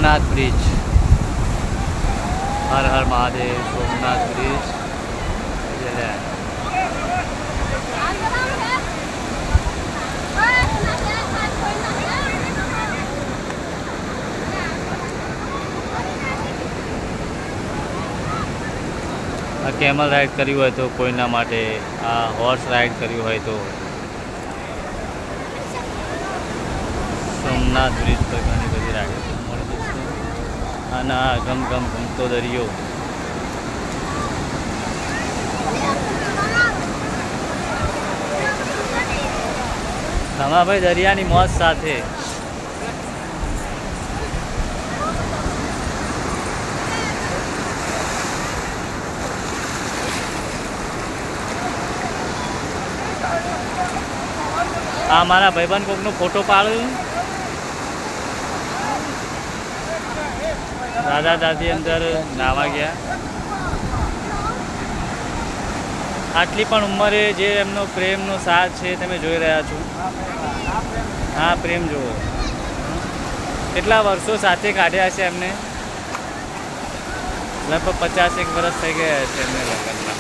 Somnath bridge, Har Har Mahadev, Somnath bridge. આ camel ride કર્યું હોય તો કોઈના માટે, આ હોર્સ રાઈડ કર્યું હોય તો સોમનાથ બ્રિજ પર ઘણી બધી રાઈડ મળી જશે. અને આ ગમતો દરિયો, રમાભાઈ દરિયાની મોજ સાથે. આ મારા ભાઈબંધ કોકનો ફોટો પાડ્યો. દાદા દાદી અંદર નાવા ગયા. આટલી પણ ઉંમરે જે એમનો પ્રેમનો સાથ છે તમે જોઈ રહ્યા છો. હા, પ્રેમ જુઓ, કેટલા વર્ષો સાથે કાઢ્યા છે એમને. લગભગ 50 વર્ષ થઈ ગયા છે એમને લગ્નમાં.